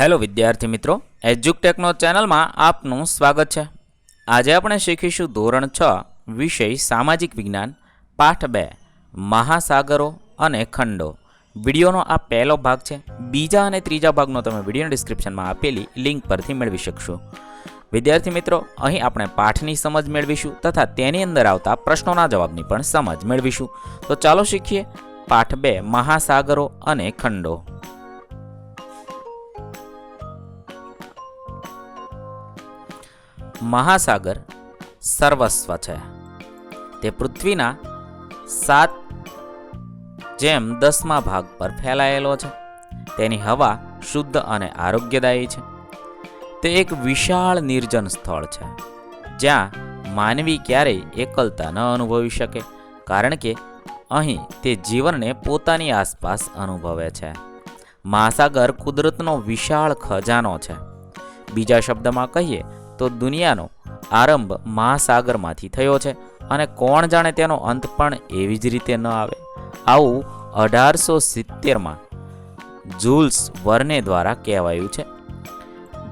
Hello વિદ્યાર્થી મિત્રો, એજ્યુકટેકનો ચેનલમાં આપનું સ્વાગત છે। આજે આપણે શીખીશું ધોરણ 6 વિષય સામાજિક વિજ્ઞાન પાઠ 2 મહાસાગરો અને ખંડો। વિડીયોનો આ પહેલો ભાગ છે। બીજા અને ત્રીજા ભાગનો તમે વિડીયોના ડિસ્ક્રિપ્શનમાં આપેલી લિંક પરથી મેળવી શકશો। વિદ્યાર્થી મિત્રો, અહીં આપણે પાઠની સમજ મેળવીશું તથા તેની અંદર આવતા પ્રશ્નોના જવાબની પણ સમજ મેળવીશું। તો ચાલો શીખીએ પાઠ 2 મહાસાગરો અને ખંડો। મહાસાગર સર્વસ્વ છે। તે પૃથ્વીના 7/10 ભાગ પર ફેલાયેલો છે। તેની હવા શુદ્ધ અને આરોગ્યદાયી છે। તે એક વિશાળ નિર્જન સ્થળ છે જ્યાં માનવી ક્યારેય એકલતા ન અનુભવી શકે, કારણ કે અહીં તે જીવનને પોતાની આસપાસ અનુભવે છે। મહાસાગર કુદરતનો વિશાળ ખજાનો છે। બીજા શબ્દમાં કહીએ તો દુનિયાનો આરંભ મહાસાગરમાંથી થયો છે અને કોણ જાણે તેનો અંત પણ એવી જ રીતે ન આવે। આવું 1870માં જુલ્સ વર્ને દ્વારા કહેવાયું છે।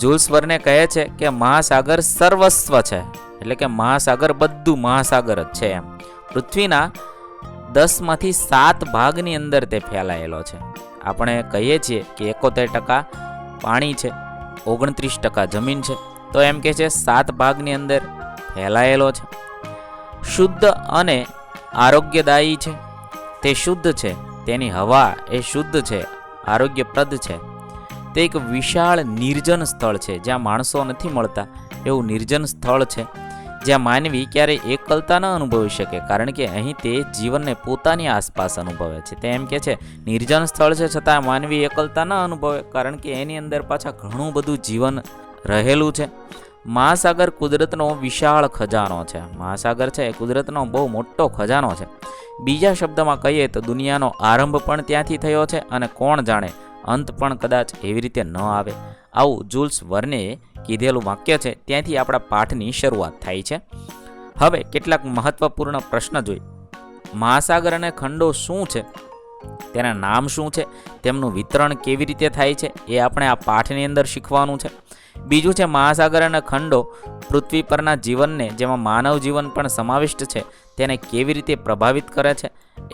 જુલ્સ વર્ને કહે છે કે મહાસાગર સર્વસ્વ છે, એટલે કે મહાસાગર બધું મહાસાગર જ છે એમ। પૃથ્વીના 10/7 ભાગની અંદર તે ફેલાયેલો છે। આપણે કહીએ છીએ કે 71% પાણી છે, 29% જમીન છે, તો એમ કે છે 7 ભાગની અંદર ફેલાયેલો છે। શુદ્ધ અને આરોગ્યદાયી છે। તે શુદ્ધ છે, તેની હવા એ શુદ્ધ છે, આરોગ્યપ્રદ છે। તે એક વિશાળ નિર્જન સ્થળ છે જ્યાં માણસો નથી મળતા એવું નિર્જન સ્થળ છે, જ્યાં માનવી ક્યારેય એકલતા ન અનુભવી શકે, કારણ કે અહીં તે જીવનને પોતાની આસપાસ અનુભવે છે। તે એમ કે છે નિર્જન સ્થળ છે છતાં માનવી એકલતા ન અનુભવે, કારણ કે એની અંદર પાછા ઘણું બધું જીવન રહેલું છે। મહાસાગર કુદરતનો વિશાળ ખજાનો છે। મહાસાગર છે એ કુદરતનો બહુ મોટો ખજાનો છે। બીજા શબ્દમાં કહીએ તો દુનિયાનો આરંભ પણ ત્યાંથી થયો છે અને કોણ જાણે અંત પણ કદાચ એવી રીતે ન આવે। આવું જુલ્સ વર્નેએ કીધેલું વાક્ય છે। ત્યાંથી આપણા પાઠની શરૂઆત થાય છે। હવે કેટલાક મહત્વપૂર્ણ પ્રશ્ન જોઈએ। મહાસાગર અને ખંડો શું છે, તેના નામ શું છે, તેમનું વિતરણ કેવી રીતે થાય છે, એ આપણે આ પાઠની અંદર શીખવાનું છે। બીજું છે મહાસાગર અને ખંડો પૃથ્વી પરના જીવનને, જેમાં માનવ જીવન પણ સમાવિષ્ટ છે, તેને કેવી રીતે પ્રભાવિત કરે છે,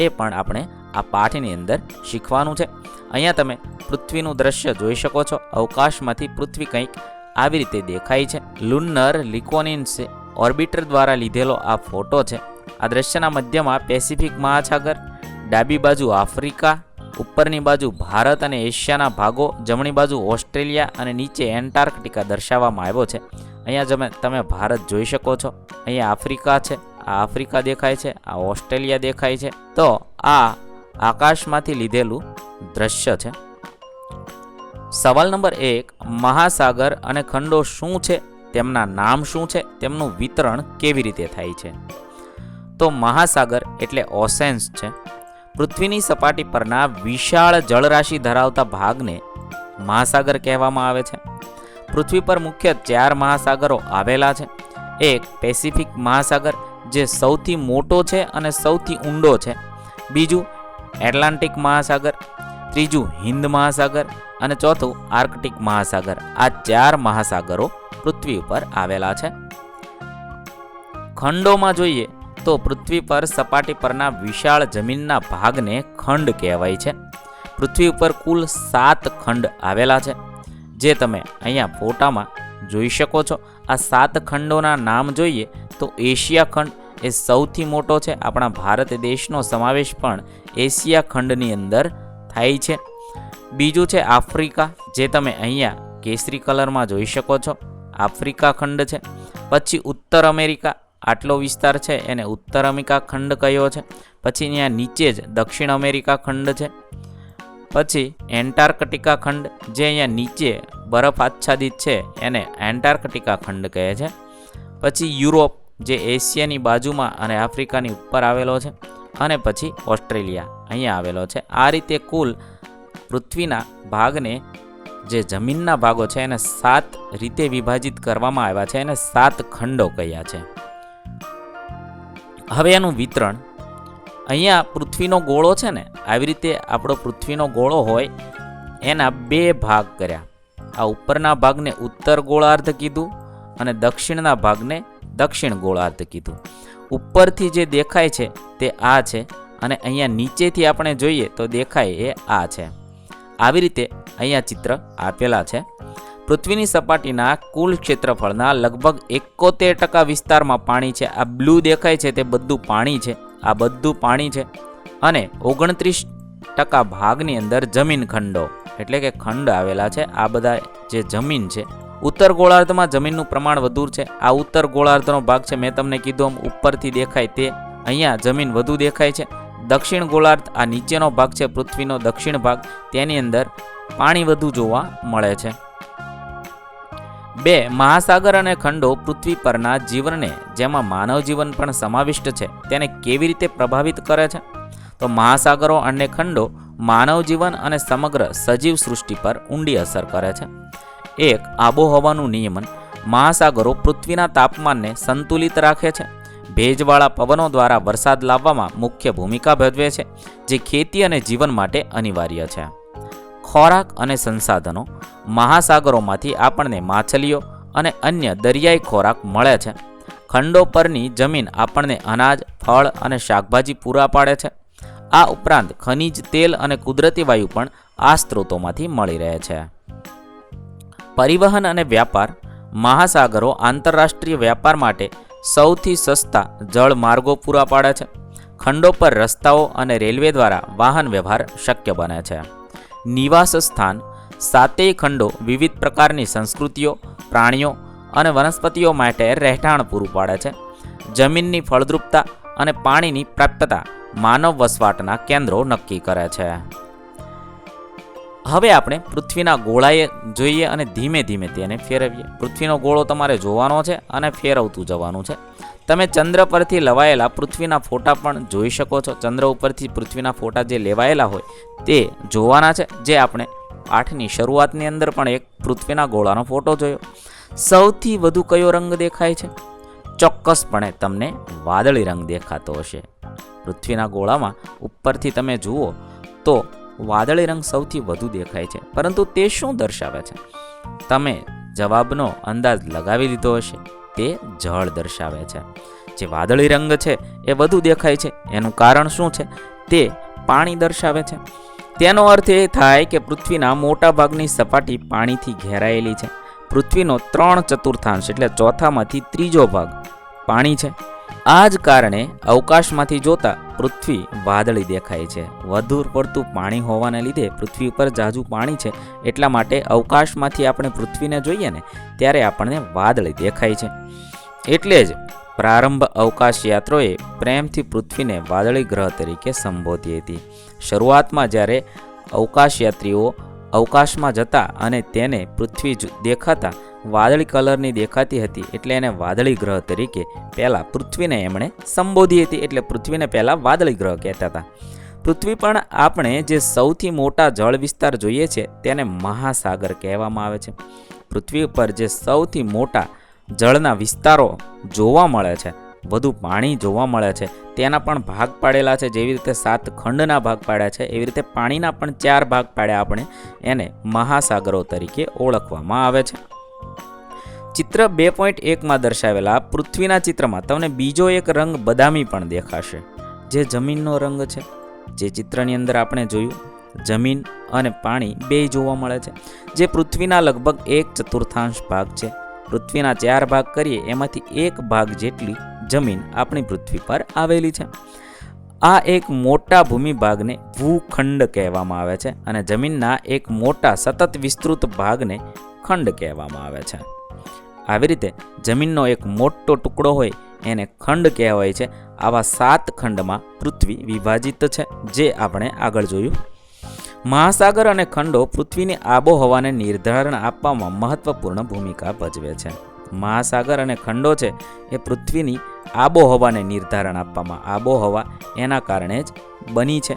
એ પણ આપણે આ પાઠની અંદર શીખવાનું છે। અહીંયા તમે પૃથ્વીનું દ્રશ્ય જોઈ શકો છો। અવકાશમાંથી પૃથ્વી કંઈક આવી રીતે દેખાય છે। લુનર લિકોનિન્સ ઓર્બિટર દ્વારા લીધેલો આ ફોટો છે। આ દ્રશ્યના મધ્યમાં પેસિફિક મહાસાગર, ડાબી બાજુ આફ્રિકા, ઉપરની બાજુ ભારત અને એશિયાના ભાગો, જમણી બાજુ ઓસ્ટ્રેલિયા અને નીચે એન્ટાર્કટિકા દર્શાવવામાં આવ્યો છે। અહીંયા તમે ભારત જોઈ શકો છો, અહીંયા આફ્રિકા છે, આ આફ્રિકા દેખાય છે, આ ઓસ્ટ્રેલિયા દેખાય છે। તો આ આકાશમાંથી લીધેલું દ્રશ્ય છે। સવાલ નંબર 1, મહાસાગર અને ખંડો શું છે, તેમના નામ શું છે, તેમનું વિતરણ કેવી રીતે થાય છે? તો મહાસાગર એટલે ઓશન્સ છે। પૃથ્વીની સપાટી પરના વિશાળ જળરાશિ ધરાવતા ભાગને મહાસાગર કહેવામાં આવે છે। પૃથ્વી પર મુખ્ય 4 મહાસાગરો આવેલા છે। એક પેસિફિક મહાસાગર, જે સૌથી મોટો છે અને સૌથી ઊંડો છે। બીજું એટલાન્ટિક મહાસાગર, ત્રીજું હિન્દ મહાસાગર અને ચોથું આર્કટિક મહાસાગર। આ 4 મહાસાગરો પૃથ્વી ઉપર આવેલા છે। ખંડોમાં જોઈએ તો પૃથ્વી પર સપાટી પરના વિશાળ જમીનના ભાગને ખંડ કહેવાય છે। પૃથ્વી ઉપર કુલ 7 ખંડ આવેલા છે, જે તમે અહીંયા ફોટામાં જોઈ શકો છો। આ 7 ખંડોના નામ જોઈએ તો એશિયા ખંડ એ સૌથી મોટો છે। આપણા ભારત દેશનો સમાવેશ પણ એશિયા ખંડની અંદર થાય છે। બીજું છે આફ્રિકા, જે તમે અહીંયા કેસરી કલરમાં જોઈ શકો છો, આફ્રિકા ખંડ છે। પછી ઉત્તર અમેરિકા, આટલો વિસ્તાર છે એને ઉત્તર અમેરિકા ખંડ કહ્યો છે। પછી અહીંયા નીચે જ દક્ષિણ અમેરિકા ખંડ છે। પછી એન્ટાર્કટિકા ખંડ, જે અહીંયા નીચે બરફ આચ્છાદિત છે એને એન્ટાર્કટિકા ખંડ કહે છે। પછી યુરોપ, જે એશિયાની બાજુમાં અને આફ્રિકાની ઉપર આવેલો છે। અને પછી ઓસ્ટ્રેલિયા અહીંયા આવેલો છે। આ રીતે કુલ પૃથ્વીના ભાગને, જે જમીનના ભાગો છે, એને 7 રીતે વિભાજિત કરવામાં આવ્યા છે, એને 7 ખંડો કહ્યા છે। હવે એનું વિતરણ, અહીંયા પૃથ્વીનો ગોળો છે ને, આવી રીતે આપણો પૃથ્વીનો ગોળો હોય એના 2 ભાગ કર્યા। આ ઉપરના ભાગને ઉત્તર ગોળાર્ધ કીધું અને દક્ષિણના ભાગને દક્ષિણ ગોળાર્ધ કીધું. ઉપરથી જે દેખાય છે તે આ છે અને અહીંયા નીચેથી આપણે જોઈએ તો દેખાય એ આ છે. આવી રીતે અહીંયા ચિત્ર આપેલા છે. પૃથ્વીની સપાટીના કુલ ક્ષેત્રફળના લગભગ 71% વિસ્તારમાં પાણી છે. આ બ્લુ દેખાય છે તે બધું પાણી છે. આ બધું પાણી છે અને 29% ભાગની અંદર જમીન ખંડો એટલે કે ખંડ આવેલા છે. આ બધા જે જમીન છે, ઉત્તર ગોળાર્ધમાં જમીનનું પ્રમાણ વધુ છે. આ ઉત્તર ગોળાર્ધનો ભાગ છે, મેં તમને કીધું ઉપરથી દેખાય તે અહીંયા જમીન વધુ દેખાય છે. દક્ષિણ ગોળાર્ધ આ નીચેનો ભાગ છે, પૃથ્વીનો દક્ષિણ ભાગ, તેની અંદર પાણી વધુ જોવા મળે છે. 2 મહાસાગર અને ખંડો પૃથ્વી પરના જીવનને, જેમાં માનવ જીવન પણ સમાવિષ્ટ છે, તેને કેવી રીતે પ્રભાવિત કરે છે? તો મહાસાગરો અને ખંડો માનવ જીવન અને સમગ્ર સજીવ સૃષ્ટિ પર ઊંડી અસર કરે છે. 1 આબોહવાનું નિયમન. મહાસાગરો પૃથ્વીના તાપમાનને સંતુલિત રાખે છે. ભેજવાળા પવનો દ્વારા વરસાદ લાવવામાં મુખ્ય ભૂમિકા ભજવે છે, જે ખેતી અને જીવન માટે અનિવાર્ય છે. ખોરાક અને સંસાધનો. મહાસાગરોમાંથી આપણને માછલીઓ અને અન્ય દરિયાઈ ખોરાક મળે છે. ખંડો પરની જમીન આપણને અનાજ, ફળ અને શાકભાજી પૂરા પાડે છે. આ ઉપરાંત ખનિજ તેલ અને કુદરતી વાયુ પણ આ સ્ત્રોતોમાંથી મળી રહે છે. પરિવહન અને વ્યાપાર. મહાસાગરો આંતરરાષ્ટ્રીય વ્યાપાર માટે સૌથી સસ્તા જળ માર્ગો પૂરા પાડે છે. ખંડો પર રસ્તાઓ અને રેલવે દ્વારા વાહન વ્યવહાર શક્ય બને છે. નિવાસ સ્થાન. 7 ખંડો વિવિધ પ્રકારની સંસ્કૃતિઓ, પ્રાણીઓ અને વનસ્પતિઓ માટે રહેઠાણ પૂરું પાડે છે. જમીનની ફળદ્રુપતા અને પાણીની પ્રાપ્યતા માનવ વસવાટના કેન્દ્રો નક્કી કરે છે. હવે આપણે પૃથ્વીના ગોળાએ જોઈએ અને ધીમે ધીમે તેને ફેરવીએ. પૃથ્વીનો ગોળો તમારે જોવાનો છે અને ફેરવતું જવાનું છે. તમે ચંદ્ર પરથી લવાયેલા પૃથ્વીના ફોટા પણ જોઈ શકો છો. ચંદ્ર ઉપરથી પૃથ્વીના ફોટા જે લેવાયેલા હોય તે જોવાના છે, જે આપણે પાઠની શરૂઆતની અંદર પણ એક પૃથ્વીના ગોળાનો ફોટો જોયો. સૌથી વધુ કયો રંગ દેખાય છે? ચોક્કસપણે તમને વાદળી રંગ દેખાતો હશે. પૃથ્વીના ગોળામાં ઉપરથી તમે જુઓ તો વાદળી રંગ સૌથી વધુ દેખાય છે. પરંતુ તે શું દર્શાવે છે? તમે જવાબનો અંદાજ લગાવી લીધો હશે. તે જળ દર્શાવે છે. જે વાદળી રંગ છે એ વધુ દેખાય છે, એનું કારણ શું છે? તે પાણી દર્શાવે છે. તેનો અર્થ એ થાય કે પૃથ્વીના મોટા ભાગની સપાટી પાણીથી ઘેરાયેલી છે. પૃથ્વીનો 3/4 એટલે ચોથામાંથી ત્રીજો ભાગ પાણી છે. આ જ કારણે અવકાશમાંથી જોતા પૃથ્વી વાદળી દેખાય છે. વધુ પડતું પાણી હોવાને લીધે પૃથ્વી ઉપર ઝાઝું પાણી છે, એટલા માટે અવકાશમાંથી આપણે પૃથ્વીને જોઈએ ને ત્યારે આપણને વાદળી દેખાય છે. એટલે જ પ્રારંભ અવકાશ યાત્રોએ પ્રેમથી પૃથ્વીને વાદળી ગ્રહ તરીકે સંબોધી હતી. શરૂઆતમાં જ્યારે અવકાશયાત્રીઓ અવકાશમાં જતા અને તેને પૃથ્વી દેખાતા વાદળી કલરની દેખાતી હતી, એટલે એને વાદળી ગ્રહ તરીકે પહેલાં પૃથ્વીને એમણે સંબોધી હતી. એટલે પૃથ્વીને પહેલાં વાદળી ગ્રહ કહેતા હતા. પૃથ્વી પણ આપણે જે સૌથી મોટા જળ વિસ્તાર જોઈએ છે તેને મહાસાગર કહેવામાં આવે છે. પૃથ્વી ઉપર જે સૌથી મોટા જળના વિસ્તારો જોવા મળે છે, વધુ પાણી જોવા મળે છે, તેના પણ ભાગ પાડેલા છે. જેવી રીતે 7 ખંડના ભાગ પાડ્યા છે, એવી રીતે પાણીના પણ 4 ભાગ પાડ્યા. આપણે એને મહાસાગરો તરીકે ઓળખવામાં આવે છે. ચિત્ર 2.1માં દર્શાવેલા પૃથ્વીના ચિત્રમાં તમને બીજો એક રંગ બદામી પણ દેખાશે, જે જમીનનો રંગ છે. જે ચિત્રની અંદર આપણે જોયું, જમીન અને પાણી બે જોવા મળે છે, જે પૃથ્વીના લગભગ 1/4 ભાગ છે. પૃથ્વીના 4 ભાગ કરીએ એમાંથી 1 ભાગ જેટલી જમીન આપણી પૃથ્વી પર આવેલી છે. આ એક મોટા ભૂમિભાગને ભૂખંડ કહેવામાં આવે છે અને જમીનના એક મોટા સતત વિસ્તૃત ભાગને ખંડ કહેવામાં આવે છે. આવી રીતે જમીનનો એક મોટો ટુકડો હોય એને ખંડ કહેવાય છે. આવા 7 ખંડમાં પૃથ્વી વિભાજિત છે, જે આપણે આગળ જોયું. મહાસાગર અને ખંડો પૃથ્વીની આબોહવાને નિર્ધારણ આપવામાં મહત્વપૂર્ણ ભૂમિકા ભજવે છે. મહાસાગર અને ખંડો છે એ પૃથ્વીની આબોહવાને નિર્ધારણ આપવામાં, આબોહવા એના કારણે જ બની છે.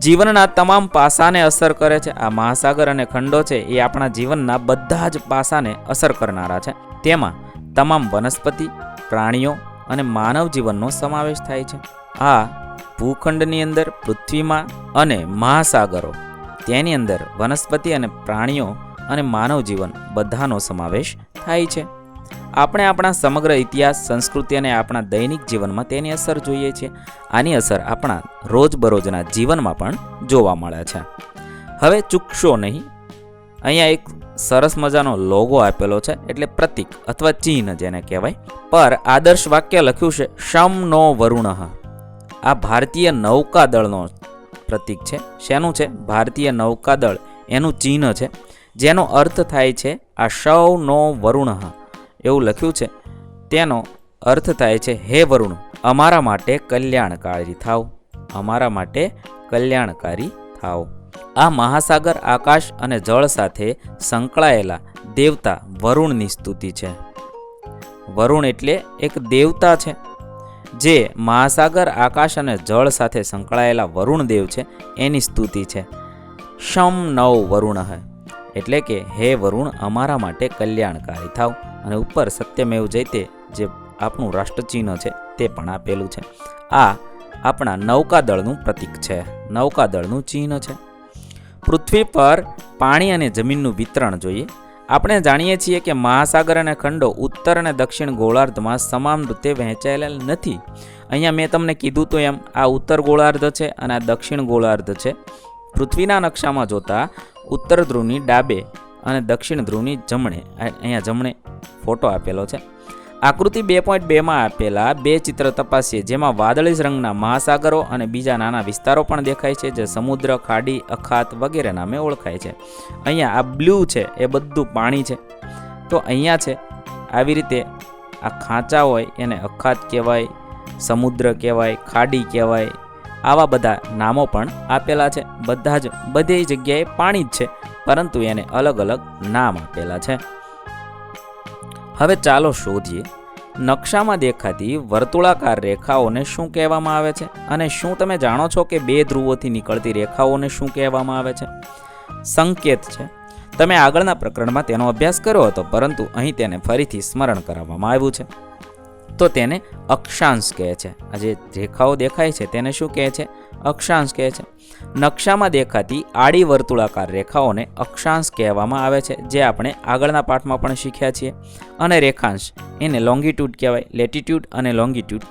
જીવનના તમામ પાસાને અસર કરે છે. આ મહાસાગર અને ખંડો છે એ આપણા જીવનના બધા જ પાસાને અસર કરનારા છે. તેમાં તમામ વનસ્પતિ, પ્રાણીઓ અને માનવ જીવનનો સમાવેશ થાય છે. આ ભૂખંડની અંદર પૃથ્વીમાં અને મહાસાગરો તેની અંદર વનસ્પતિ અને પ્રાણીઓ અને માનવ જીવન બધાનો સમાવેશ થાય છે. આપણે આપણા સમગ્ર ઇતિહાસ, સંસ્કૃતિ અને આપણા દૈનિક જીવનમાં તેની અસર જોઈએ છીએ. આની અસર આપણા રોજબરોજના જીવનમાં પણ જોવા મળે છે. હવે ચૂકશો નહીં, અહીંયા એક સરસ મજાનો લોગો આપેલો છે, એટલે પ્રતીક અથવા ચિહ્ન જેને કહેવાય. પર આદર્શ વાક્ય લખ્યું છે શમ નો વરુણઃ. આ ભારતીય નૌકાદળનો પ્રતીક છે. શેનું છે? ભારતીય નૌકાદળ એનું ચિહ્ન છે, જેનો અર્થ થાય છે આ શવ નો વરુણઃ એવું લખ્યું છે. તેનો અર્થ થાય છે હે વરુણ, અમારા માટે કલ્યાણકારી થાવ, અમારા માટે કલ્યાણકારી થાવ. આ મહાસાગર, આકાશ અને જળ સાથે સંકળાયેલા દેવતા વરુણની સ્તુતિ છે. વરુણ એટલે એક દેવતા છે, જે મહાસાગર, આકાશ અને જળ સાથે સંકળાયેલા વરુણ દેવ છે એની સ્તુતિ છે. શમ નવ વરુણ એટલે કે હે વરુણ, અમારા માટે કલ્યાણકારી થાવ. અને ઉપર સત્યમેવ જયતે જે આપણું રાષ્ટ્રચિહ્ન છે તે પણ આપેલું છે. આ આપણા નૌકાદળનું પ્રતીક છે, નૌકાદળનું ચિહ્ન છે. પૃથ્વી પર પાણી અને જમીનનું વિતરણ જોઈએ. આપણે જાણીએ છીએ કે મહાસાગર અને ખંડો ઉત્તર અને દક્ષિણ ગોળાર્ધમાં સમાન રીતે વહેંચાયેલા નથી. અહીંયા મેં તમને કીધું તો એમ આ ઉત્તર ગોળાર્ધ છે અને આ દક્ષિણ ગોળાર્ધ છે. પૃથ્વીના નકશામાં જોતા ઉત્તર ધ્રુવની ડાબે અને દક્ષિણ ધ્રુવની જમણે, અહીંયા જમણે ફોટો આપેલો છે. આકૃતિ 2.2માં આપેલા બે ચિત્ર તપાસીએ, જેમાં વાદળી રંગના મહાસાગરો અને બીજા નાના વિસ્તારો પણ દેખાય છે, જે સમુદ્ર, ખાડી, અખાત વગેરે નામે ઓળખાય છે. અહીંયા આ બ્લુ છે એ બધું પાણી છે. તો અહીંયા છે આવી રીતે આ ખાંચા હોય એને અખાત કહેવાય, સમુદ્ર કહેવાય, ખાડી કહેવાય. આવા બધા નામો પણ આપેલા છે. બધી જગ્યાએ પાણી જ છે, પરંતુ એને અલગ અલગ નામ આપેલા છે. હવે ચાલો શોધીએ, નકશામાં દેખાતી વર્તુળાકાર રેખાઓને શું કહેવામાં આવે છે, અને શું તમે જાણો છો કે બે ધ્રુવોથી નીકળતી રેખાઓને શું કહેવામાં આવે છે? સંકેત છે. તમે આગળના પ્રકરણમાં તેનો અભ્યાસ કર્યો હતો, પરંતુ અહીં તેને ફરીથી સ્મરણ કરાવવામાં આવ્યું છે. તો તેને અક્ષાંશ કહે છે. આ જે રેખાઓ દેખાય છે તેને શું કહે છે? અક્ષાંશ કહે છે. નકશામાં દેખાતી આડી વર્તુળાકાર રેખાઓને અક્ષાંશ કહેવામાં આવે છે, જે આપણે આગળના પાઠમાં પણ શીખ્યા છીએ. અને રેખાંશ એને લોંગિટ્યુડ કહેવાય, લેટિટ્યુડ અને લોંગિટ્યુડ.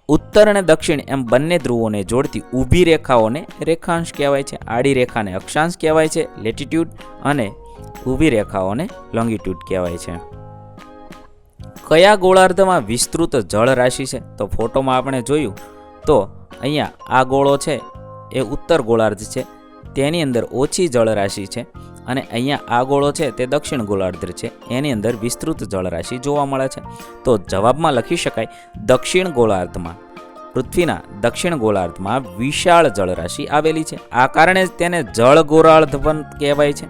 ઉત્તર અને દક્ષિણ એમ બંને ધ્રુવોને જોડતી ઊભી રેખાઓને રેખાંશ કહેવાય છે. આડી રેખાને અક્ષાંશ કહેવાય છે, લેટિટ્યુડ, અને ઊભી રેખાઓને લોંગિટ્યુડ કહેવાય છે. કયા ગોળાર્ધમાં વિસ્તૃત જળ રાશિ છે? તો ફોટોમાં આપણે જોયું તો અહીંયા આ ગોળો છે એ ઉત્તર ગોળાર્ધ છે, તેની અંદર ઓછી જળ રાશિ છે. અને અહીંયા આ ગોળો છે તે દક્ષિણ ગોળાર્ધ છે, એની અંદર વિસ્તૃત જળ રાશિ જોવા મળે છે. તો જવાબમાં લખી શકાય દક્ષિણ ગોળાર્ધમાં, પૃથ્વીના દક્ષિણ ગોળાર્ધમાં વિશાળ જળ રાશિ આવેલી છે. આ કારણે જ તેને જળ ગોળાર્ધ પણ કહેવાય છે.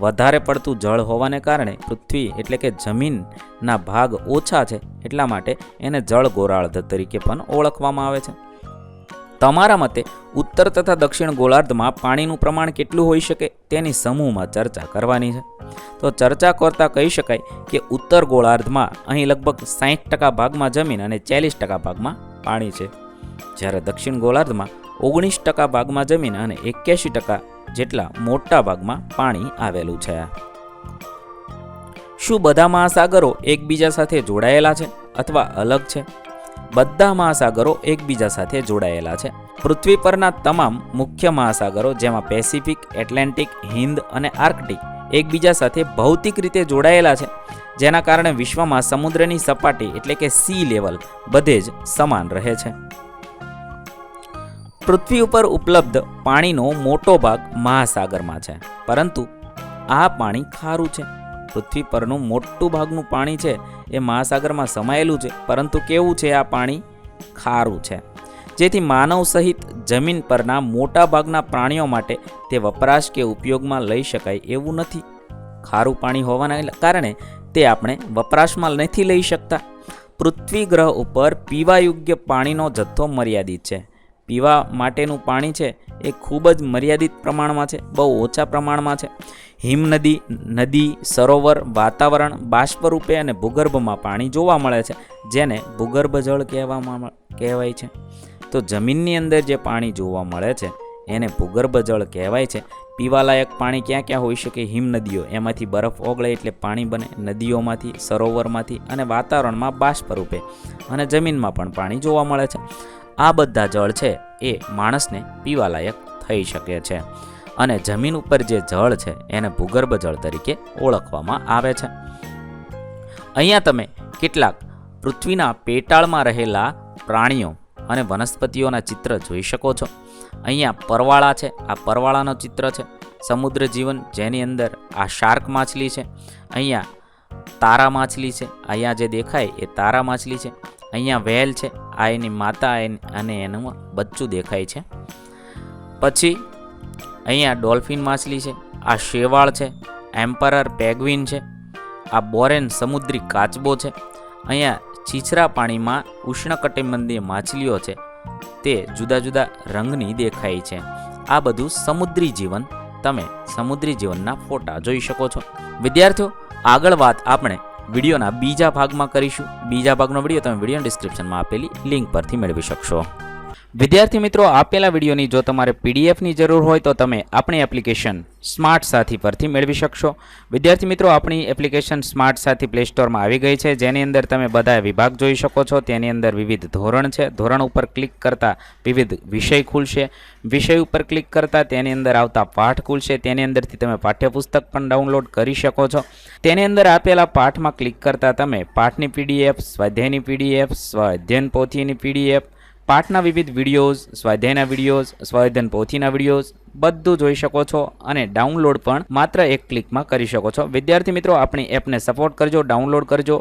વધારે પડતું જળ હોવાને કારણે પૃથ્વી એટલે કે જમીનના ભાગ ઓછા છે, એટલા માટે એને જળ ગોળાર્ધ તરીકે પણ ઓળખવામાં આવે છે. તમારા મતે ઉત્તર તથા દક્ષિણ ગોળાર્ધમાં પાણીનું પ્રમાણ કેટલું હોઈ શકે તેની સમૂહમાં ચર્ચા કરવાની છે. તો ચર્ચા કરતાં કહી શકાય કે ઉત્તર ગોળાર્ધમાં અહીં લગભગ 60% ભાગમાં જમીન અને 40% ભાગમાં પાણી છે, જ્યારે દક્ષિણ ગોળાર્ધમાં 19% ભાગમાં જમીન અને 81% જેટલા મોટા ભાગમાં પાણી આવેલું છે. શું બધા મહાસાગરો એકબીજા સાથે જોડાયેલા છે અથવા અલગ છે? બધા મહાસાગરો એકબીજા સાથે જોડાયેલા છે. પૃથ્વી પરના તમામ મુખ્ય મહાસાગરો, જેમાં પેસિફિક, એટલાન્ટિક, હિન્દ અને આર્કટિક એકબીજા સાથે ભૌતિક રીતે જોડાયેલા છે, જેના કારણે વિશ્વમાં સમુદ્રની સપાટી એટલે કે સી લેવલ બધે જ સમાન રહે છે. પૃથ્વી ઉપર ઉપલબ્ધ પાણીનો મોટો ભાગ મહાસાગરમાં છે, પરંતુ આ પાણી ખારું છે. પૃથ્વી પરનું મોટું ભાગનું પાણી છે એ મહાસાગરમાં સમાયેલું છે, પરંતુ કેવું છે? આ પાણી ખારું છે, જેથી માનવ સહિત જમીન પરના મોટા ભાગના પ્રાણીઓ માટે તે વપરાશ કે ઉપયોગમાં લઈ શકાય એવું નથી. ખારું પાણી હોવાના કારણે તે આપણે વપરાશમાં નથી લઈ શકતા. પૃથ્વી ગ્રહ ઉપર પીવા યોગ્ય પાણીનો જથ્થો મર્યાદિત છે. પીવા માટેનું પાણી છે એ ખૂબ જ મર્યાદિત પ્રમાણમાં છે, બહુ ઓછા પ્રમાણમાં છે. હિમનદી, નદી, સરોવર, વાતાવરણ, બાષ્પરૂપે અને ભૂગર્ભમાં પાણી જોવા મળે છે, જેને ભૂગર્ભ જળ કહેવાય છે. તો જમીનની અંદર જે પાણી જોવા મળે છે એને ભૂગર્ભ જળ કહેવાય છે. પીવાલાયક પાણી ક્યાં ક્યાં હોઈ શકે? હિમનદીઓ, એમાંથી બરફ ઓગળે એટલે પાણી બને. નદીઓમાંથી, સરોવરમાંથી અને વાતાવરણમાં બાષ્પ રૂપે અને જમીનમાં પણ પાણી જોવા મળે છે. આ બધા જળ છે એ માણસને પીવાલાયક થઈ શકે છે. અને જમીન ઉપર જે જળ છે એને ભૂગર્ભ જળ તરીકે ઓળખવામાં આવે છે. અહીંયા તમે કેટલાક પૃથ્વીના પેટાળમાં રહેલા પ્રાણીઓ અને વનસ્પતિઓના ચિત્ર જોઈ શકો છો. અહીંયા પરવાળા છે, આ પરવાળાનો ચિત્ર છે. સમુદ્ર જીવન જેની અંદર આ શાર્ક માછલી છે. અહીંયા તારા માછલી છે, અહીંયા જે દેખાય એ તારા માછલી છે. અહીંયા વ્હેલ છે, આ એની માતા અને એનું બચ્ચું દેખાય છે. પછી અહીંયા ડોલ્ફિન માછલી છે, આ શેવાળ છે, એમ્પરર પેગ્વિન છે, આ બોરેન સમુદ્રી કાચબો છે. અહીંયા છીછરા પાણીમાં ઉષ્ણકટિબંધીય માછલીઓ છે, તે જુદા જુદા રંગની દેખાય છે. આ બધું સમુદ્રી જીવન, તમે સમુદ્રી જીવનના ફોટા જોઈ શકો છો. વિદ્યાર્થીઓ, આગળ વાત આપણે વિડીયોના બીજા ભાગમાં કરીશું. બીજા ભાગનો વિડીયો તમે વિડીયો ડિસ્ક્રિપ્શનમાં આપેલી લિંક પરથી મેળવી શકશો. વિદ્યાર્થી મિત્રો, આપેલા વિડીયોની જો તમારે પીડીએફની જરૂર હોય તો તમે આપણી એપ્લિકેશન સ્માર્ટ સાથી પરથી મેળવી શકશો. વિદ્યાર્થી મિત્રો, આપણી એપ્લિકેશન સ્માર્ટ સાથી પ્લે સ્ટોરમાં આવી ગઈ છે, જેની અંદર તમે બધા વિભાગ જોઈ શકો છો. તેની અંદર વિવિધ ધોરણ છે. ધોરણ ઉપર ક્લિક કરતાં વિવિધ વિષય ખુલશે. વિષય ઉપર ક્લિક કરતાં તેની અંદર આવતા પાઠ ખુલશે. તેની અંદરથી તમે પાઠ્યપુસ્તક પણ ડાઉનલોડ કરી શકો છો. તેની અંદર આપેલા પાઠમાં ક્લિક કરતાં તમે પાઠની પીડીએફ, સ્વાધ્યાયની પીડીએફ, સ્વાધ્યાયન પોથીની પીડીએફ, પાઠના વિવિધ વિડીયોઝ, સ્વાધ્યાયના વિડીયોઝ, સ્વાધ્યાયન પોથીના વિડીયોઝ બધું જોઈ શકો છો અને ડાઉનલોડ પણ માત્ર એક ક્લિકમાં કરી શકો છો. વિદ્યાર્થી મિત્રો, આપણી એપને સપોર્ટ કરજો, ડાઉનલોડ કરજો.